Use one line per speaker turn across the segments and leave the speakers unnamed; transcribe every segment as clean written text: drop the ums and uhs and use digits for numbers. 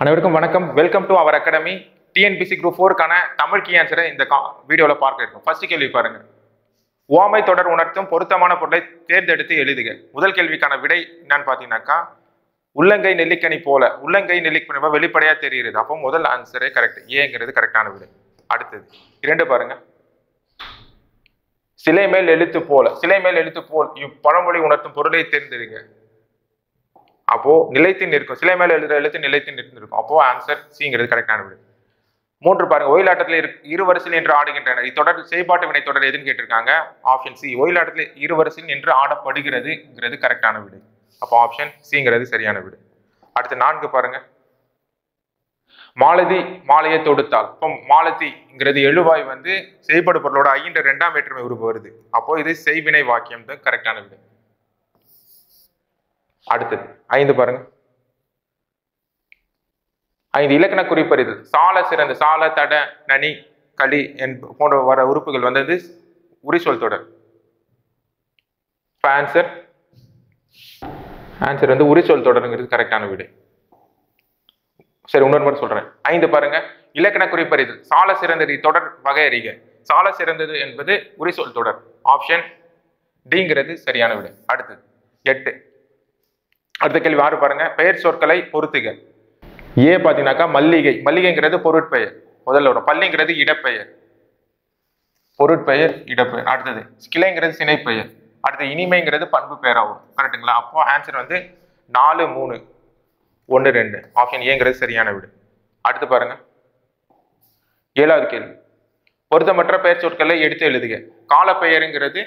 அனைவருக்கும் வணக்கம். Welcome to our academy. TNPSC group 4க்கான தமிழ் கீ ஆன்சரை இந்த வீடியோல பார்க்க இருக்கும். ஃபர்ஸ்ட் கேள்வி பாருங்க. உவமை தொடர் உணர்த்தும் பொருத்தமான பொருளை தேர்ந்தெடுத்து எழுதுக. முதல் கேள்விக்கான விடை என்னன்னு பாத்தீங்கன்னாக்கா, உள்ளங்கை நெல்லிக்கனி போல. உள்ளங்கை நெல்லிக்கனி வெளிப்படையா தெரியுது. அப்போ முதல் ஆன்சரே கரெக்ட், ஏங்கிறது கரெக்டான விடை. அடுத்தது 2 பாருங்க. சிலை மேல் எழுத்து போல. சிலை மேல் எழுத்து போல் பழமொழி உணர்த்தும் பொருளை தேர்ந்தெடுங்க. அப்போ நிலைத்து நிற்கும். சிலை மேல எழுதுற எழுத்து நிலைத்து நிற்கும். அப்போ ஆன்சர் சிங்கிறது கரெக்டான விடை. 3 பாருங்க. ஒயிலாட்டத்தில் இரு வரிசையில் நின்று ஆடுகின்றனர். இத்தொடர் செய்பாட்டு வினை தொடர் எதுன்னு கேட்டிருக்காங்க. Option C. ஒயிலாட்டத்தில் இரு வரிசையில் நின்று ஆடப்படுகிறதுங்கிறது கரெக்டான விடை. அப்போ ஆப்ஷன் சிங்கிறது சரியான விடை. அடுத்து 4 பாருங்க. மாலதி மாலையை தொடுத்தால். இப்போ மாலதிங்கிறது எழுவாய் செய்படு பொருளோட ஐன்ற 2ஆம் வேற்றுமை உருவு வருது. அப்போ இது செய்வினை வாக்கியம் தான் கரெக்டான விடை. அடுத்தது 5 பாருங்க. 5 இலக்கண குறிப்பறிதல். சால சிறந்த. சால தட நனி களி போன்ற வர உறுப்புகள் உரிசொல் தொடர். ஆன்சர் உரிசொல் தொடருங்கிறது கரெக்டான விடை. சரி, இன்னொரு மாதிரி சொல்றேன். 5 பாருங்க. இலக்கண குறிப்பறிதல். சால சிறந்தது தொடர் வகை அறிக. சால சிறந்தது என்பது உரிசொல் தொடர். ஆப்ஷன் டிங்கிறது சரியான விடை. அடுத்தது 8. அடுத்த கேள்வி 6 பாருங்க. பெயர் சொற்களை பொறுத்துக. ஏ பாத்தீங்கன்னாக்கா மல்லிகை. மல்லிகைங்கிறது பொருட்பெயர் முதல்ல வரும். பள்ளிங்கிறது இடப்பெயர். பொருட்பெயர் இடப்பெயர். அடுத்தது கிளைங்கிறது சினைப்பெயர். அடுத்து இனிமைங்கிறது பண்பு பெயரா வரும். கரெக்டுங்களா? அப்போ ஆன்சர் 4, 3, 1, 2. ஆப்ஷன் ஏங்கிறது சரியான விடை. அடுத்து பாருங்க. 7வது கேள்வி. பொருத்தமற்ற பெயர் சொற்களை எடுத்து எழுதுக. காலப்பெயருங்கிறது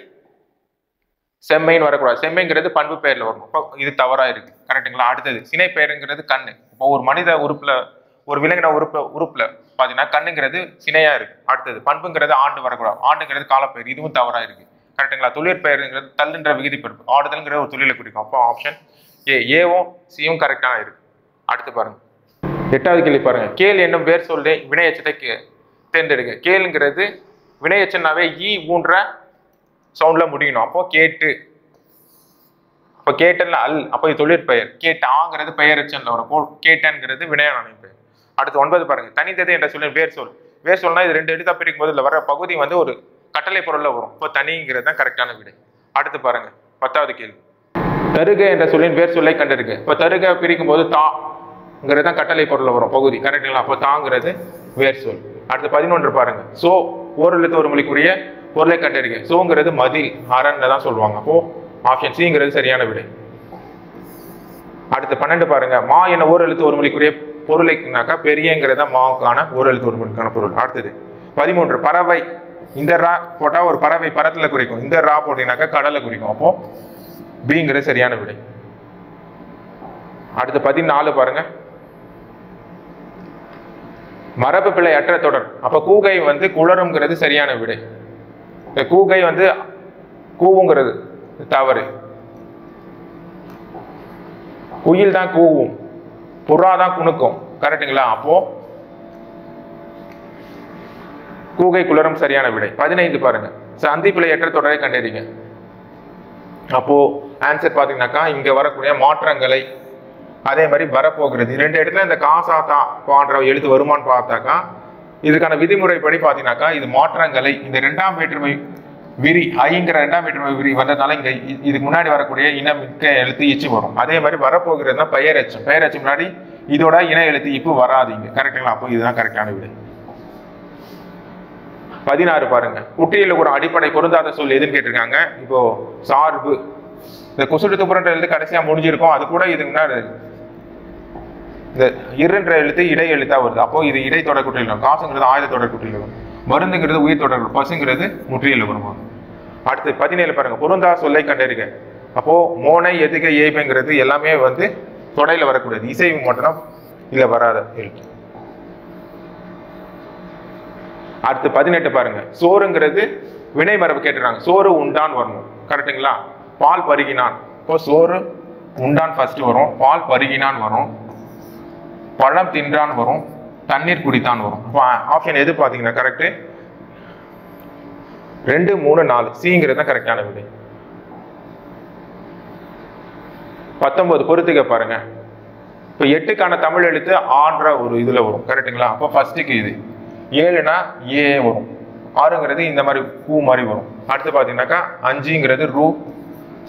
செம்மைன்னு வரக்கூடாது. செம்மைங்கிறது பண்பு பெயர்ல வரணும். இது தவறா இருக்கு. கரெக்டுங்களா? அடுத்தது சினை பெயருங்கிறது கண்ணு. இப்போ ஒரு மனித உறுப்புல ஒரு விலங்கின உறுப்புல பாத்தீங்கன்னா கண்ணுங்கிறது சினையா இருக்கு. அடுத்தது பண்புங்கிறது ஆண்டு வரக்கூடாது. ஆண்டுங்கிறது காலப்பெயர். இதுவும் தவறா இருக்கு. கரெக்டுங்களா? தொழிற்பெயருங்கிறது தள்ளுன்ற விகுதிப்பெயர். ஆடுதல்ங்கிறது ஒரு தொழிலை குறிக்கும். அப்போ ஆப்ஷன் ஏவும் சியும் கரெக்டான இருக்கு. அடுத்து பாருங்க. 8வது கேள்வி பாருங்க. கேள் என்னும் வேர் சொல்லி வினையச்சத்தை தேர்ந்தெடுக்க. கேளுங்கிறது வினையச்சனாவே ஈ ஊன்ற சவுண்ட்ல முடியணும். அப்போ கேட்டு. அப்போ கேட்டன்ல அல். அப்போ இது தொழிற்பெயர். கேட்டாங்கிறது பெயரச்சன்ல வரும். கேட்டன்கிறது வினையான பெயர். அடுத்து 9 பாருங்க. தனித்தது என்ற சொல்லி வேர் சொல். வேர் சொல்னா இது 2 எழுத்தா பிரிக்கும் போது வர பகுதி ஒரு கட்டளை பொருள்ல வரும். இப்போ தனிங்கிறது தான் கரெக்டான விடை. அடுத்து பாருங்க. 10வது கேள்வி. தருக என்ற சொல்லின் வேர் சொல்லை கண்டிருக்கு. இப்போ தருக பிரிக்கும் போது தாங்கிறது தான் கட்டளை பொருள்ல வரும் பகுதி. கரெக்டுங்களா? அப்போ தாங்கிறது வேர் சொல். அடுத்து 11 பாருங்க. சோ ஓரெழுத்து ஒரு மொழிக்குரிய பொருளை கண்டிருக்க. சோங்கிறது மதில் அரண் தான் சொல்லுவாங்க. அப்போ ஆப்ஷன் சிங்கிறது சரியான விடை. அடுத்து 12 பாருங்க. மா என ஓரெழுத்து ஒரு மொழிக்குரிய பொருளைனாக்கா பெரியங்கிறத மாவுக்கான ஓரெழுத்து ஒரு மொழிக்கான பொருள். அடுத்தது 13 பறவை. இந்த ரா போட்டா ஒரு பறவை பரத்துல குறிக்கும். இந்த ரா போட்டீங்கன்னாக்கா கடலை குறிக்கும். அப்போ பிங்கிறது சரியான விடை. அடுத்து 14 பாருங்க. மரபு பிழை அற்ற தொடர். அப்ப கூகை குளருங்கிறது சரியான விடை. கூகை கூவுங்கிறது தவறு. குயில் தான் கூவும், புறா தான் குணுக்கும். கரெக்டுங்களா? அப்போ கூகை குளரும் சரியான விடை. 15 பாருங்க. சந்தி பிழையற்ற தொடரை கண்டறிங்க. அப்போ ஆன்சர் பாத்தீங்கன்னாக்கா இங்க வரக்கூடிய மாற்றங்களை அதே மாதிரி வரப்போகிறது 2 இடத்துல இந்த காசா தா போன்ற எழுத்து வருமானு பார்த்தாக்கா இதுக்கான விதிமுறைப்படி பாத்தீங்கன்னாக்கா இது மாற்றங்களை இந்த 2ஆம் வேற்றுமை விரி ஐங்கிற 2ஆம் வேற்றுமை விரி வந்ததுனால இங்க இதுக்கு முன்னாடி வரக்கூடிய இனமிக்க எழுத்து இச்சு வரும். அதே மாதிரி வரப்போகிறதுனா பெயரச்சம். பெயரச்சம் முன்னாடி இதோட இன எழுத்து இப்போ வராதிங்க. கரெக்டுங்களா? அப்போ இதுதான் கரெக்டான விடை. 16 பாருங்க. குற்றியல் ஒரு அடிப்படை பொருந்தாத சொல் எதுன்னு கேட்டிருக்காங்க. இப்போ சார்பு. இந்த குசுடு துப்புரன்ற எழுத்து கடைசியா முடிஞ்சிருக்கும். அது கூட இதுக்கு முன்னாடி இந்த இருன்ற எழுத்து இடை எழுத்தா வருது. அப்போ இது இடை தொடர் குற்றியல். காசுங்கிறது ஆயுத தொடர் குற்றியல். மருந்துங்கிறது உயிர் தொடர். பசுங்கிறது முற்றியல் வரும். அடுத்து 17 பாருங்க. பொருந்தா சொல்லை கண்டறிக. அப்போ மோனை எதுக ஏய்மைங்கிறது எல்லாமே தொடையில வரக்கூடியது. இசைவு மட்டும்தான் இதுல வராத எழுத்து. அடுத்து 18 பாருங்க. சோறுங்கிறது வினை மரபு கேட்டுறாங்க. சோறு உண்டான் வரணும். கரெக்டுங்களா? பால் பருகினான். இப்போ சோறு உண்டான் ஃபர்ஸ்ட் வரும். பால் பருகினான் வரும். பழம் தின்றான் வரும். தண்ணீர் குடித்தான் வரும். ஆப்ஷன் எது பாத்தீங்கன்னா கரெக்ட் 2, 3, 4 சிங்கிறது தான் கரெக்டான விடை. 19 பொறுத்துக்க பாருங்க. இப்போ 8க்கான தமிழ் எழுத்து ஆன்ற ஒரு இதுல வரும். கரெக்டுங்களா? அப்போ ஃபர்ஸ்ட்டுக்கு இது 7னா ஏ வரும். 6ங்கிறது இந்த மாதிரி பூ மாதிரி வரும். அடுத்து பார்த்தீங்கன்னாக்கா 5ங்கிறது ரூ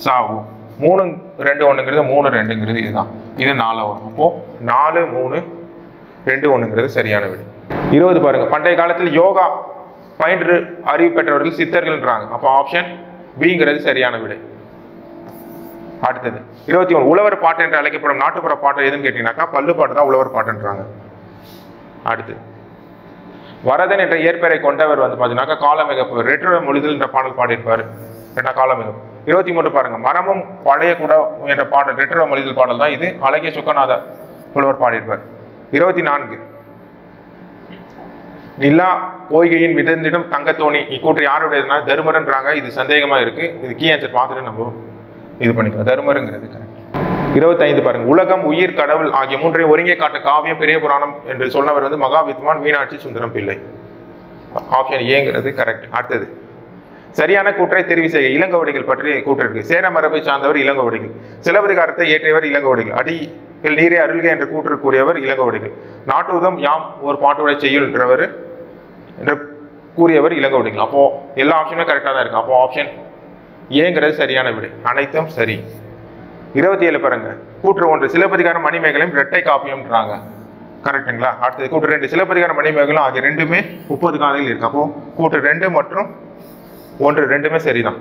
சாவு. 3 2 1ங்கிறது 3 2ங்கிறது இதுதான். இது 4 வரும். அப்போ 4 3 2 1ங்கிறது சரியான விடை. 20 பாருங்க. பண்டைய காலத்தில் யோகா பயின்று அறிவு பெற்றவர்கள் சித்தர்கள்ன்றாங்க. அப்போ ஆப்ஷன் பிங்கிறது சரியான விடை. அடுத்தது 21 உழவர் பாட்டு என்று அழைக்கப்படும் நாட்டுப்புற பாட்டு எதுன்னு கேட்டீங்கன்னாக்கா பல்லு பாட்டு தான் உழவர் பாட்டுன்றாங்க. அடுத்து வரதன் என்ற இயற்பெயரை கொண்டவர் வந்து பார்த்தீங்கன்னாக்கா காலமிகப்பு ரெட்ரோ மொழிதல் என்ற பாடல் பாடியிருப்பாரு. ரெண்டா காலமிகப்பு. 23 பாருங்க. மரமும் பழைய கூட என்ற பாடல் ரெட்ரோ மொழிதல் பாடல் தான் இது. அழகிய சுக்கநாத புலவர் பாடியிருப்பார். 24 நிலா பொய்கையின் மிதந்திடும் தங்கத்தோணி இக்கூற்று யாருடையதுனா தருமர்ன்றாங்க. இது சந்தேகமா இருக்கு. இது கீ ஆன்சர் பார்த்துட்டு நம்ம இது பண்ணிக்கலாம். தருமருங்கிறது கரெக்ட். 25 பாருங்க. உலகம் உயிர் கடவுள் ஆகிய மூன்றையும் ஒருங்கே காட்ட காவியம் பெரிய புராணம் என்று சொன்னவர் வந்து மகாவித்வான் மீனாட்சி சுந்தரம் பிள்ளை. ஆப்ஷன் ஏங்கிறது கரெக்ட். அடுத்தது சரியான கூற்றை தெரிவு செய்ய. இளங்கோவடிகள் பற்றி கூற்று இருக்கு. சேர மரபை சார்ந்தவர் இளங்கோவடிகள். சிலப்பதிகாரத்தை இயற்றியவர் இளங்கோவடிகள். அடியில் நீரே அருள்க என்ற கூற்று கூறியவர் இளங்கோவடிகள். நாட்டுவதம் யாம் ஒரு பாட்டுடை செய்யுள் என்றவர் என்று கூறியவர் இளங்கோவடிகள். அப்போ எல்லா ஆப்ஷனுமே கரெக்டாக தான் இருக்கு. அப்போ ஆப்ஷன் ஏங்கிறது சரியான விடை. அனைத்தும் சரி. 27 பாருங்க. கூற்று 1 சிலப்பதிகாரம் மணிமேகலையும் இரட்டை காப்பியம்ன்றாங்க. கரெக்டுங்களா? அடுத்தது கூற்று 2 சிலப்பதிகாரம் மணிமேகலும் ஆகிய ரெண்டுமே 30 காதையில் இருக்கு. அப்போ கூற்று 2 மற்றும் 1 ரெண்டுமே சரிதான்.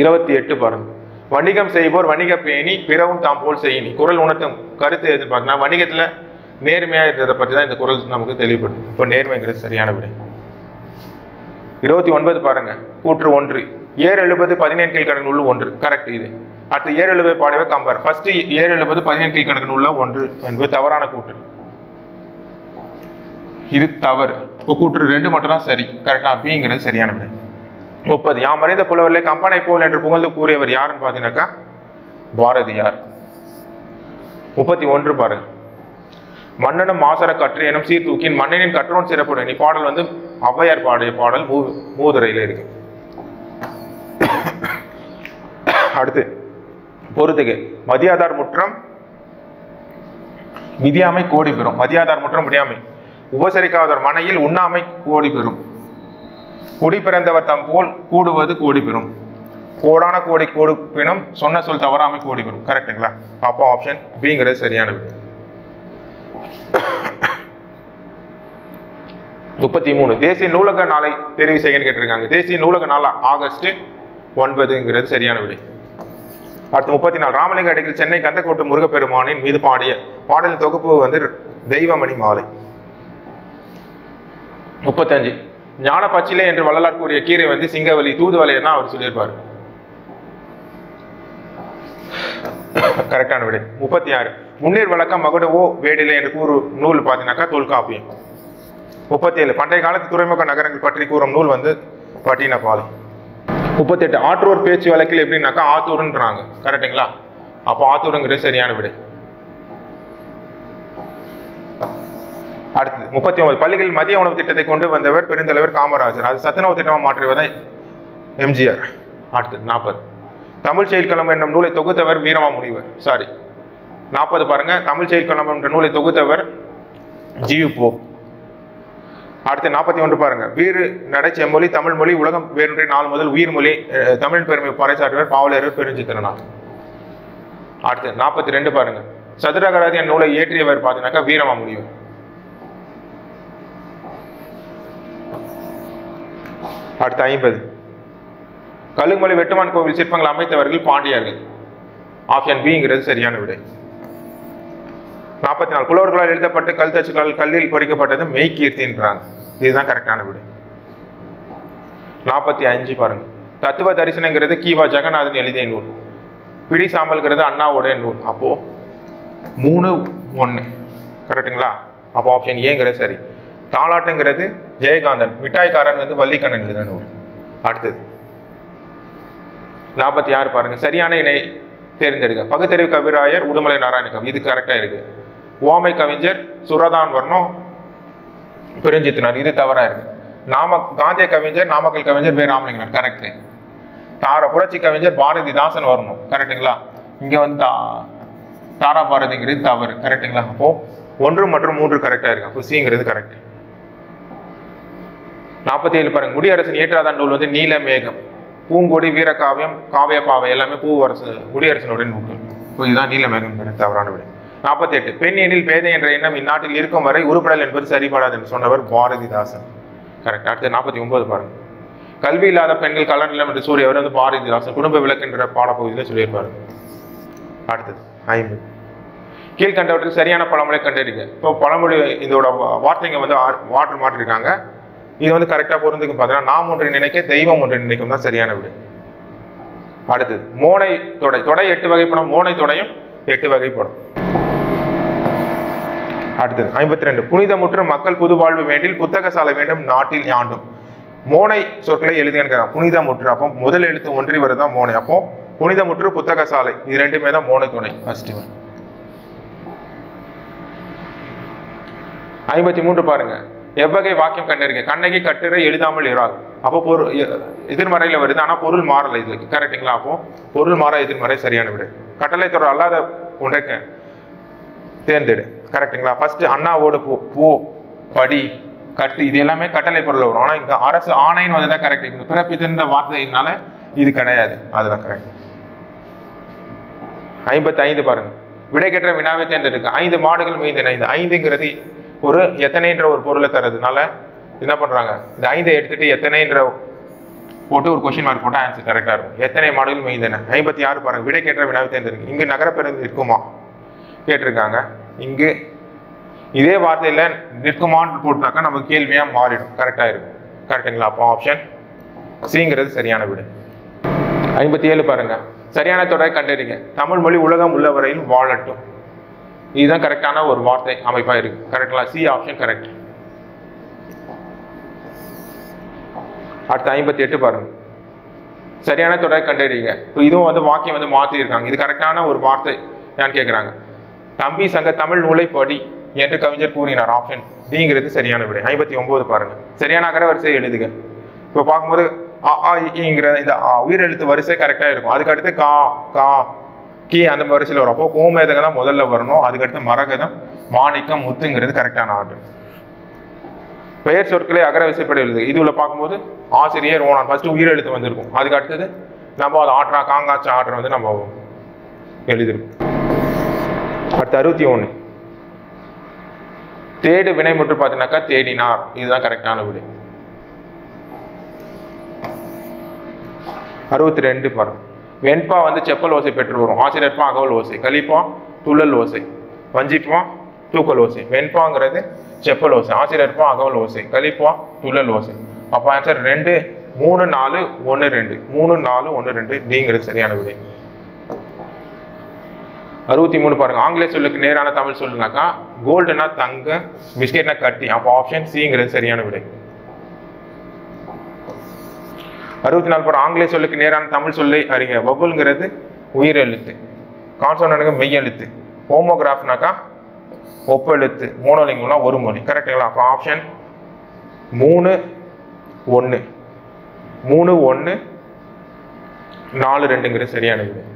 28 பாருங்க. வணிகம் செய்வோர் வணிக பேணி பிறவும் தாம் போல் செய்யினி. குறள் உணர்த்தும் கருத்து எதுன்னு பார்த்தீங்கன்னா வணிகத்துல நேர்மையா இருந்ததை பற்றி தான் இந்த குறள் நமக்கு தெளிவுபடும். இப்போ நேர்மைங்கிறது சரியான விடை. 29 பாருங்க. கூற்று 1 ஏர் எழுபது 17 கீழ்கணக்கு நூல் 1 கரெக்ட். இது அடுத்து ஏர் எழுபது பாடவே கம்பர். ஃபர்ஸ்ட் ஏர் எழுபது 17 கீழ்கணக்கு நூல்ல 1 என்பது தவறான கூற்று. இது தவறு. இப்போ கூற்று 2 மட்டும் தான் சரி. கரெக்டா? பிங்கிறது சரியான விடை. 30 யாம் அறிந்த புலவர்களே கம்பனை போல் என்று புகழ்ந்து கூறியவர் யாருன்னு பார்த்தீங்கன்னாக்கா பாரதியார். 31 பாருங்க. மன்னனும் மாசர கற்று எனும் சீர்தூக்கின் மன்னனின் கற்றோன் சிறப்புடன் இப்பாடல் வந்து ஔவையார் பாடிய பாடல் மூதுரையில இருக்கு. அடுத்து பொறுத்துக்கு மதியாதார் முற்றம் மிதியாமை கோடி பெறும். மதியாதார் முற்றம் முடியாமை. உபசரிக்காதவர் மனையில் உண்ணாமை கோடி பெறும். குடி பிறந்தவர் தம் போல் கூடுவது கோடி பெறும். கோடான கோடி கோடு பினும் சொன்ன சொல் தவறாமை கோடி பெறும். கரெக்டுங்களா? அப்போ ஆப்ஷன் பிங்கிறது சரியான விடை. 33 தேசிய நூலக நாளை தெரிவு செய்யன்னு கேட்டிருக்காங்க. தேசிய நூலக நாள் ஆகஸ்ட் 9ங்கிறது சரியான விடை. அடுத்து 34 ராமலிங்க அடிகள் சென்னை கந்தக்கோட்டு முருகப்பெருமானின் மீது பாடிய பாடலின் தொகுப்பு வந்து தெய்வமணி மாலை. 35 ஞான பச்சிலை என்று வள்ளலார் கூறிய கீரை வந்து சிங்கவலி தூதுவலைன்னா அவர் சொல்லியிருப்பார். கரெக்டான விடை. 36 முன்னீர் வழக்கம் மகுடவோ வேடிலை என்று கூறு நூல் பார்த்தீங்கன்னாக்கா தொல்காப்பியம். 37 பண்டைய காலத்து துறைமுக நகரங்கள் பற்றி கூறும் நூல் வந்து பட்டினப்பாலை. 38 ஆற்றூர் பேச்சு வழக்கில் எப்படின்னாக்கா ஆத்தூர்ன்றாங்க. கரெக்டுங்களா? அப்போ ஆத்தூருங்கிறது சரியான விடை. அடுத்தது 39 பள்ளிகளில் மதிய உணவு திட்டத்தை கொண்டு வந்தவர் பெருந்தலைவர் காமராஜர். அது சத்துணவு திட்டமாக மாற்றியவதை எம்ஜிஆர். அடுத்தது 40 தமிழ் செயற்களம் என்னும் நூலை தொகுத்தவர் வீரமாமுனிவர். 40 பாருங்க. தமிழ் செயற்களம் என்ற நூலை தொகுத்தவர் ஜி.யு. அடுத்து 41 பாருங்க. வீறு நடை செம்மொழி தமிழ் மொழி உலகம் வேறொன்றை நாள் முதல் உயிர் மொழி தமிழ் பெருமை பறைசாற்றுவர் பாவலர் பெருஞ்சித்திரனார். அடுத்து 42 பாருங்க. சதுரகராதி என் நூலை இயற்றியவர் பார்த்தீங்கன்னாக்கா வீரமாமுனிவர். அடுத்து 50 கழுகுமலை வெட்டுமான் கோவில் சிற்பங்கள் அமைத்தவர்கள் பாண்டியர்கள். ஆப்ஷன் பிங்கிறது சரியான விடை. 44 புலவர்களால் எழுதப்பட்டு கல் தச்சுக்களால் கல்லில் பொறிக்கப்பட்டது மெய்கீர்த்தின்றாங்க. இதுதான் கரெக்டான விடை. 45 பாருங்க. தத்துவ தரிசனங்கிறது கீவா ஜெகநாதன் எழுதிய நூல். பிடி சாம்பல்கிறது அண்ணாவுடைய நூல். அப்போ 3 1 கரெக்டுங்களா? அப்போ ஆப்ஷன் ஏங்கிறது சரி. தாலாட்டுங்கிறது ஜெயகாந்தன். மிட்டாய்க்காரன் வந்து வள்ளிக்கண்ணன் எழுதின நூல். அடுத்தது 46 பாருங்க. சரியான இணை தேர்ந்தெடுக்க. பகுத்தறிவு கவிராயர் உடுமலை நாராயணகம். இது கரெக்டா இருக்கு. ஓமை கவிஞர் சுரதான் வர்ணம் பெருஞ்சித்தினார். இது தவறா இருக்கு. காந்திய கவிஞர் நாமக்கல் கவிஞர் வே ராமலிங்கனார். கரெக்ட். புரட்சி கவிஞர் பாரதிதாசன் வரணும். கரெக்டுங்களா? இங்க வந்து தாரா பாரதிங்கிறது தவறு. கரெக்டுங்களா? அப்போ 1 மற்றும் 3 கரெக்டா இருக்கு. அப்போ சிங்கிறது கரெக்ட். 47 பாருங்க, முடியரசன் இயற்றாத நூல் வந்து நீல மேகம், பூங்கொடி, வீரகாவியம், காவிய பாவை எல்லாமே முடியரசனுடைய நூல்கள். இதுதான் நீல மேகம் தவறான விடை. 48 பெண் எண்ணில் பேதை என்ற எண்ணம் இந்நாட்டில் இருக்கும் வரை உருப்படல் என்பது சரிபடாது என்று சொன்னவர் பாரதிதாசன். கரெக்ட். அடுத்து 49 பாருங்க, கல்வி இல்லாத பெண்கள் கலர் நிலம் என்று சூரியவர் வந்து பாரதிதாசன் குடும்ப விளக்கு என்ற பாடப்பகுதியில் சொல்லியிருப்பாரு. அடுத்தது 50 கீழ்கண்டவற்றில் சரியான பழமொழி கண்டறிங்க. இப்போ பழமொழி இதோட வார்த்தைங்க வந்து வாட்டர் மாற்றிருக்காங்க. இது வந்து கரெக்டா பொருந்துக்கு பார்த்தீங்கன்னா நாம் ஒன்றை நினைக்க தெய்வம் ஒன்றை நினைக்கும் தான் சரியான விடை. அடுத்தது மோனை தொடை. தொடை 8 வகைப்படும், மோனை தொடையும் 8 வகைப்படும். அடுத்தது 52 புனிதமுற்று மக்கள் புது வாழ்வு வேண்டில் புத்தக சாலை வேண்டும் நாட்டில் யாண்டும். மோனை சொற்களை எழுதுங்க. புனிதமுற்று, அப்போ முதல் எழுத்து ஒன்றி வருதான் மோனை. அப்போ புனிதமுற்று புத்தக சாலை இது ரெண்டுமே தான் மோனை துணை. ஃபர்ஸ்ட் 53 பாருங்க, எவ்வகை வாக்கியம் கண்டறிங்க. கண்ணகி கட்டுரை எழுதாமல் இராது. அப்போ எதிர்மறையில வருது, ஆனா பொருள் மாறல இதுக்கு. கரெக்டுங்களா? அப்போ பொருள் மாற எதிர்மறை சரியான விடை. கட்டளை தொடர் அல்லாத ஒன்றை தேர்ந்தெடு. கரெக்டுங்களா? ஃபர்ஸ்ட் அண்ணாவோடு பூ படி கட்டு இது எல்லாமே கட்டளை பொருள் வரும். ஆனா இங்க அரசு ஆணைன்னு வந்துதான் கரெக்ட். பிறப்பித்த வார்த்தையினால இது கிடையாது, அதுதான் கரெக்ட். 55 பாருங்க, விடைக்கற்ற வினாவை தேர்ந்தெடுக்க. 5 மாடுகள் மீந்தன. இந்த 5ங்கிறது ஒரு எத்தனைன்ற ஒரு பொருளை தரதுனால என்ன பண்றாங்க, இந்த 5ஐ எடுத்துட்டு எத்தனைன்ற போட்டு ஒரு கொஸ்டின் மார்க் போட்டு ஆன்சர் கரெக்டா இருக்கும். எத்தனை மாடுகள் மீந்தன. 56 பாருங்க, விடைக்கற்ற வினாவை தேர்ந்தெடுக்க. இங்கு நகர பேருந்து இருக்குமா கேட்டிருக்காங்க. இங்கு இதே வார்த்தையில நிற்குமான்னு போட்டாக்கா நம்ம கேள்வியா மாறிடும். கரெக்டா இருக்கும். கரெக்டுங்களா? அப்போ ஆப்ஷன் சிங்கிறது சரியான விடை. 57 பாருங்க, சரியான தொடரை கண்டறிங்க. தமிழ் மொழி உலகம் உள்ளவரையில் வாழட்டும். இதுதான் கரெக்டான ஒரு வார்த்தை அமைப்பா இருக்கு. கரெக்டுங்களா? C option correct. அடுத்து 58 பாருங்க, சரியான தொடரை கண்டறிங்க. இதுவும் வந்து வாக்கியம் வந்து மாற்றி இருக்காங்க. இது கரெக்டான ஒரு வார்த்தை ஏன்னு கேட்கிறாங்க. தம்பி சங்க தமிழ் நூலை படி என்று கவிஞர் கூறினார். ஆப்ஷன் டிங்கிறது சரியான விடை. 59 பாருங்க, சரியான அகரவரிசை எழுதுக. இப்போ பார்க்கும்போது இங்கிற இந்த உயிரெழுத்து வரிசை கரெக்டா இருக்கும். அதுக்கு அடுத்து கா கா கி அந்த வரிசையில் வரும். அப்போ கோமேதகம் தான் முதல்ல வரணும். அதுக்கடுத்து மரகதம், மாணிக்கம், முத்துங்கிறது கரெக்டான ஆர்டர். பெயர் சொற்களை அகரவரிசைப்படி எழுது. இதுல பார்க்கும்போது ஆசிரியர் ஓனான் ஃபர்ஸ்ட் உயிரெழுத்து வந்திருக்கும். அதுக்கு அடுத்தது நம்ம அது ஆற்றா காங்காச்சா ஆர்டர் வந்து நம்ம எழுதிருக்கோம். அடுத்து 61 தேடு வினைமுற்று பார்த்தீங்கன்னாக்கா தேடினார். இதுதான் கரெக்டான விடை. 62 பாருங்க, வெண்பா வந்து செப்பல் ஓசை பெற்று வரும். ஆசிரியர்ப்பா அகவல் ஓசை, கலிப்பா துள்ளல் ஓசை, வஞ்சிப்பா தூக்கல் ஓசை. வெண்பாங்கிறது செப்பல் ஓசை, ஆசிரியர்ப்பா அகவல் ஓசை, கலிப்பா துள்ளல் ஓசை. அப்போ ஆன்சர் 2 3 4 1 2 3 4 1 2 டிங்கிறது சரியான விடை. 63 பாருங்க, ஆங்கில சொல்லுக்கு நேரான தமிழ் சொல்லுனாக்கா கோல்டுனா தங்க, பிஸ்கெட்னா கட்டி. அப்போ ஆப்ஷன் சிங்கிறது சரியான விடை. 64 பாருங்க, ஆங்கில சொல்லுக்கு நேரான தமிழ் சொல்லை அறிங்க. வவுல்ங்கிறது உயிரெழுத்து, கான்சோனன்ட்க்கு மெய் எழுத்து, ஹோமோகிராஃப்னாக்கா ஒப்பெழுத்து, மோனோலிங்கும்னா ஒரு மொழி. கரெக்டுங்களா? அப்போ ஆப்ஷன் 3 1 3 1 4 2ங்கிறது சரியான விடை.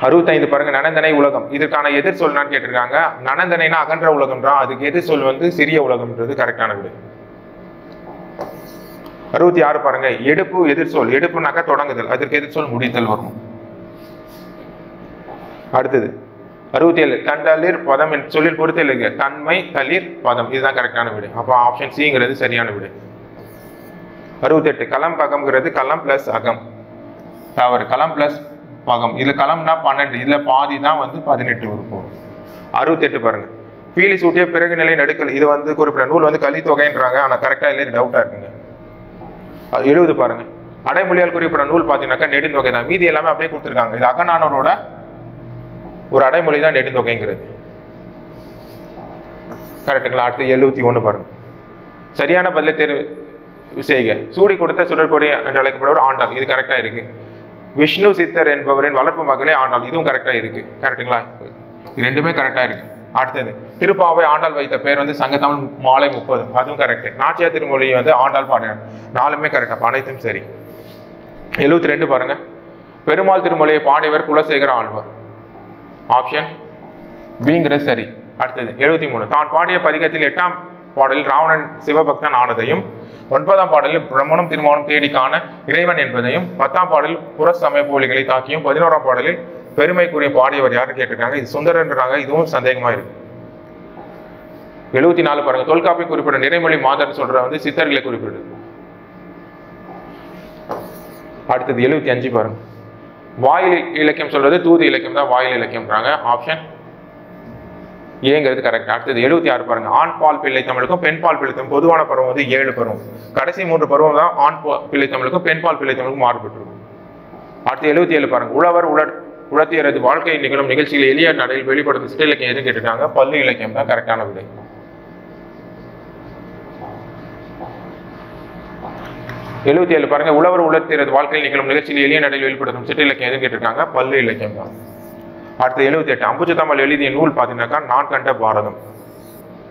65 பாருங்க, நனந்தனை உலகம். இதற்கான எதிர் சொல் கேட்டிருக்காங்க. நனந்தனைனா அகன்ற உலகம் தான், அதுக்கு எதிர் சொல் வந்து சிறிய உலகம்ன்றது கரெக்டான விடை. 66 பாருங்க, எடுப்பு எதிர் சொல். எடுப்புனாக்கா தொடங்குதல், அதற்கு எதிர் சொல் முடித்தல் வரும். அடுத்தது 67 தண்டலிர் பதம் என்று சொல்லில் பொறுத்தல் இருக்கு. தன்மை தளிர் பதம், இதுதான் கரெக்டான விடை. அப்போ ஆப்ஷன் சிங்கிறது சரியான விடை. 68 களம் பகம்ங்கிறது களம் பிளஸ் அகம், தவறு. களம் பிளஸ் பகம், இதுல களம்னா 12, இதுல பாதி தான் வந்து 18 வரும். 68 பாருங்க, பீலி சூட்டிய பிறகு நிலை நடுக்கல். இது வந்து குறிப்பிட்ட நூல் வந்து கலித்தொகைன்றாங்க, ஆனா கரெக்டா இல்லையா டவுட்டா இருக்குங்க. 70 பாருங்க, அடைமொழியால் குறிப்பிட்ட நூல் பாத்தீங்கன்னாக்கா நெடுந்தொகை தான். மீதி எல்லாமே அப்படியே கொடுத்துருக்காங்க. இது அகநானூரோட ஒரு அடைமொழி தான் நெடுந்தொகைங்கிறது. கரெக்டுங்களா? அடுத்து 71 பாருங்க, சரியான பதிலை தேர்வு செய்க. சூடி கொடுத்த சுடற்கொடி என்று அழைக்கப்படுவர் ஆண்டாள். இது கரெக்டா இருக்கு. விஷ்ணு சித்தர் என்பவரின் வளர்ப்பு மகளே ஆண்டாள். இதுவும் கரெக்டா இருக்கு. கரெக்டுங்களா? இது ரெண்டுமே கரெக்டா இருக்கு. அடுத்தது திருப்பாவை ஆண்டாள் வைத்த பேர் வந்து சங்கத்தமிழ் மாலை 30, அதுவும் கரெக்ட். நாச்சியார் திருமொழி வந்து ஆண்டாள் பாடினார், 4மே கரெக்ட். அப்ப அனைத்தும் சரி. 72 பாருங்க, பெருமாள் திருமொழியை பாடியவர் குலசேகர ஆழ்வார். ஆப்ஷன் பிங்கிறது சரி. அடுத்தது 73, தான் பாடிய பதிகத்தில் 8ஆம் பாடலில் ராவணன் சிவபக்தன் ஆனதையும், 9ஆம் பாடலில் பிரம்மனும் திருமணம் தேடி காண இறைவன் என்பதையும், 10ஆம் பாடலில் புற சமய போலிகளை தாக்கியும், 11ஆம் பாடலில் பெருமைக்குரிய பாடியவர் யாருன்னு கேட்டிருக்காங்க. இது சுந்தரன்றாங்க, இதுவும் சந்தேகமா இருக்கு. 74 பாருங்க, தொல்காப்பி குறிப்பிட நிறைமொழி மாதர் சொல்ற வந்து சித்தர்களை குறிப்பிடுது. அடுத்தது 75 பாருங்க, வாயில் இலக்கியம் சொல்றது தூது இலக்கியம் தான் வாயில் இலக்கியம்ன்றாங்க. ஆப்ஷன் ஏங்கிறது கரெக்ட். அடுத்தது 76 பாருங்க, ஆண் பால் பிள்ளை தமிழுக்கும் பெண் பால் பிள்ளை தமிழ் பொதுவான பருவம் வந்து 7 பருவம். கடைசி 3 பருவம் தான் ஆண் பிள்ளை தமிழுக்கும் பெண் பால் பிள்ளை தமிழுக்கும் மாறுபட்டிருக்கும். அடுத்து 77 பாருங்க, உழவர் உழத்தியரது வாழ்க்கையில் நிகழும் நிகழ்ச்சியில் எளிய நடையில் வெளிப்படுத்தும் சிட்ட இலக்கியம் எதுன்னு கேட்டுட்டாங்க. பல்லு இலக்கியம் தான் கரெக்டான விடை. 77 பாருங்க, உழவர் உழத்தியரது வாழ்க்கையில் நிகழும் நிகழ்ச்சியில் எளிய நடையில் வெளிப்படுத்தும் சிட்ட இலக்கியம் எதுன்னு கேட்டிருக்காங்க. பல்லு இலக்கியம் தான். அடுத்து 78, அம்புஜத்தம்மல் எழுதிய நூல் பார்த்தீங்கன்னாக்கா நான் கண்ட பாரதம்,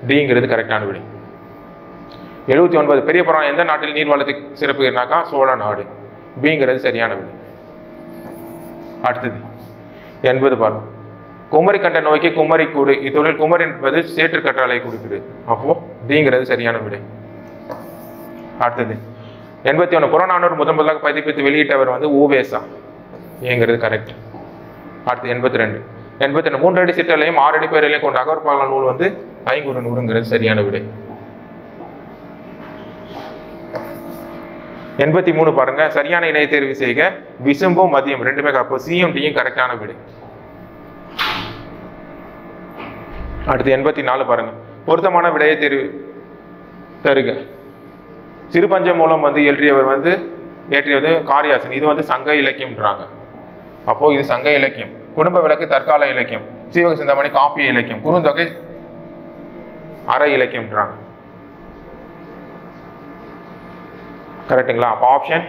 டிங்கிறது கரெக்டான விடை. 79, பெரிய புராணம் எந்த நாட்டில் நீர்வளத்துக்கு சிறப்புனாக்கா சோழ நாடு, பிங்கிறது சரியான விடை. அடுத்தது 80 பாருங்க, குமரி கண்ட நோய்க்கு குமரி கூடு, இத்தொழில் குமரி என்பது சேற்று கற்றாழை கொடுக்குது. அப்போ டிங்கிறது சரியான விடை. அடுத்தது 81, புறநானூறு முதலாக பதிப்பித்து வெளியிட்டவர் வந்து ஊவேசா, ஏங்கிறது கரெக்ட். அடுத்து 82, 3 அடி சிற்றலையும் 6 அடி பேரையும் கொண்ட அகவற்பாகல் நூல் வந்து ஐங்குறு நூறுங்கிறது சரியான விடை. 83 பாருங்க, சரியான இணைய தேர்வு செய்க, விசும்பும் மதியம் 2மே அப்போ சியும் டியும் கரெக்டான விடை. அடுத்து 84 பாருங்க, பொருத்தமான விடையை தேர்வு தருக. சிறுபஞ்சம் மூலம் வந்து ஏற்றியது காரியாசன், இது வந்து சங்க இலக்கியம்ன்றாங்க. அப்போ இது சங்க இலக்கியம். குடும்ப விளக்கு தற்கால இலக்கியம், சீவக சிந்தாமணி காப்பிய இலக்கியம், குறுந்தொகை அற இலக்கியம்ன்றாங்க. கரெக்டுங்களா? அப்போ ஆப்ஷன்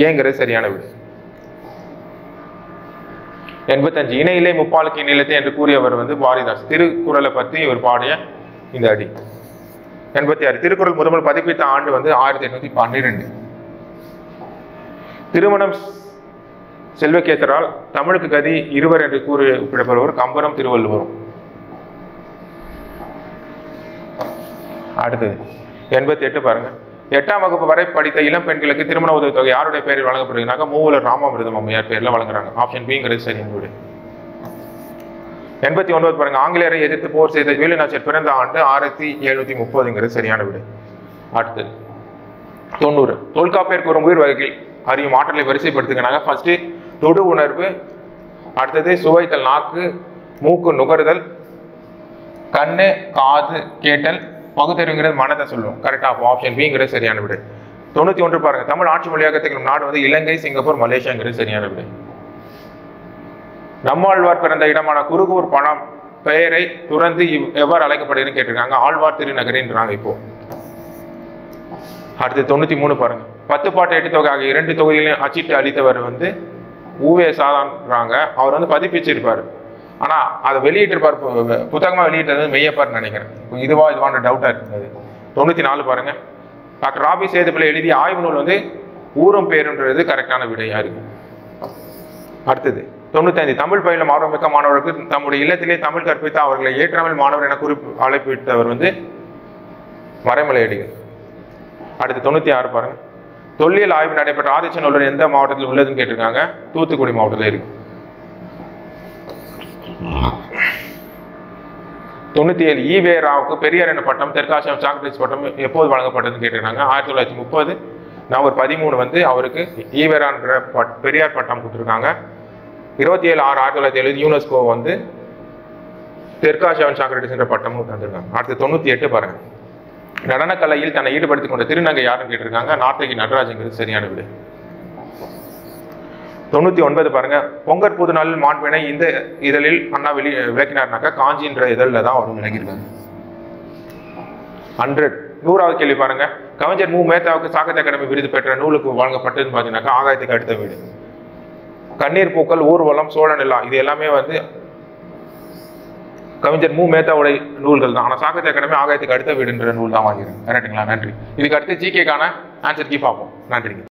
ஏங்கிறது சரியான விடை. 85, இணையிலே முப்பாலுக்கு இணையத்தை என்று கூறியவர் வந்து பாரதிதாஸ், திருக்குறளை பற்றி இவர் பாடிய இந்த அடி. 86, திருக்குறள் முதல் பதிப்பித்த ஆண்டு வந்து 1812. திருமணம் செல்வகேசரால் தமிழுக்கு கதி இருவர் என்று கூறப்படுபவர் கம்பரும் திருவள்ளுவரும். அடுத்தது 88 பாருங்க, 8ஆம் வகுப்பு வரை படித்த இளம் பெண்களுக்கு திருமண உதவித்தொகை யாருடைய பேரில் வழங்கப்படுகிறாங்க? மூவலர் ராமாமிர்தம் அம்மையார் பேரில் வழங்குறாங்க. ஆப்ஷன் பிங்கிறது சரியான விடை. 89 பாருங்க, ஆங்கிலேயரை எதிர்த்து போர் செய்த வேலுநாச்சியார் பிறந்த ஆண்டு 1730ங்கிறது சரியான விடை. அடுத்தது 90, தொல்காப்பியர் கூறும் உயிர் வகைகள் அறியும் ஆற்றலை வரிசைப்படுத்துகிறாங்க. ஃபர்ஸ்ட் தொடு உணர்வு, அடுத்தது சுவைத்தல், நாக்கு மூக்கு நுகர்தல், கண்ணு காது கேட்டல், பகுத்தறிவுங்கிறது மனதை சொல்லுவோம். கரெக்டா? ஆப்ஷன் பிங்கிறது சரியான விடை. 91 பாருங்க, தமிழ் ஆட்சி மொழியாக திகழும் நாடு வந்து இலங்கை, சிங்கப்பூர், மலேசியாங்கிறது சரியான விடை. நம்மாழ்வார் பிறந்த இடமான குருகூர் பணம் பெயரை துறந்து எவ்வாறு அழைக்கப்படுதுன்னு கேட்டிருக்காங்க. ஆழ்வார் திருநகரின்றாங்க இப்போ. அடுத்து 93 பாருங்க, 10 பாட்டு 8 தொகை ஆகிய 2 தொகுதிகளையும் அச்சிட்டு அளித்தவர் வந்து ஊவேசான்றாங்க. அவர் வந்து பதிப்பிச்சிருப்பாரு, ஆனா அதை வெளியிட்டிருப்பார், புத்தகமா வெளியிட்டது மெய்யப்பார்னு நினைக்கிறேன். இதுவான டவுட்டா இருந்தது. 94 பாருங்க, டாக்டர் ராபி சேதுப்பிள்ளை எழுதிய ஆய்வு நூல் வந்து ஊரும் பேருன்றது கரெக்டான விடையா இருக்கு. அடுத்தது 95, தமிழ் பயிலும் ஆர்வமிக்க மாணவர்களுக்கு தம்முடைய இல்லத்திலே தமிழ் கற்பித்த அவர்களை ஏற்றமிழ் மாணவர் என அழைப்பிட்டவர் வந்து மறைமலையடிகள். அடுத்து 96 பாருங்க, தொல்லியல் ஆய்வு நடைபெற்ற ஆதிச்சநல்லூர் எந்த மாவட்டத்தில் உள்ளதுன்னு கேட்டிருக்காங்க. தூத்துக்குடி மாவட்டத்தில் இருக்கு. 97, ஈவே ராவுக்கு பெரியார் என பட்டம், தெற்காசியம் சாக்லேட்ஸ் பட்டம் எப்போது வழங்கப்பட்டதுன்னு கேட்டிருக்காங்க. 1930 நவம்பர் 13 வந்து அவருக்கு ஈவேரான்ற பெரியார் பட்டம் கொடுத்துருக்காங்க. 27/6/1970 யுனெஸ்கோ வந்து தெற்காசியாவின் சாக்ரட்டிஸ் என்ற பட்டமும் தந்திருக்காங்க. அடுத்து 98 பாருங்க, நடனக்கலையில் தன்னை ஈடுபடுத்திக் கொண்ட திருநங்கை யாருன்னு கேட்டிருக்காங்க. நார்த்தகி நடராஜங்கிறது சரியான விடை. 99 பாருங்க, பொங்கற் புது நாளில் மாண்பினை இந்த இதழில் அண்ணா விளக்கினார்னாக்கா காஞ்சின்ற இதழில் தான் அவரும் விளக்கியிருக்காங்க. 100வது கேள்வி பாருங்க, கவிஞர் மு மேத்தாவுக்கு சாகித்ய அகாடமி விருது பெற்ற நூலுக்கு வழங்கப்பட்டதுன்னு பார்த்தீங்கன்னாக்கா ஆகாயத்துக்கு அடுத்த வீடு. கண்ணீர் பூக்கள், ஊர்வலம், சோழ நிலா, இது எல்லாமே வந்து கவிஞர் மு மேத்தாவுடைய நூல்கள் தான். ஆனால் சாகித்ய அகாடமி ஆகாயத்துக்கு அடுத்த வீடுன்ற நூல் தான் வாங்கிடுங்க. கரெக்டுங்களா? நன்றி. இதுக்கு அடுத்து ஜிகேக்கான ஆன்சர் கீ பார்ப்போம். நன்றிங்க.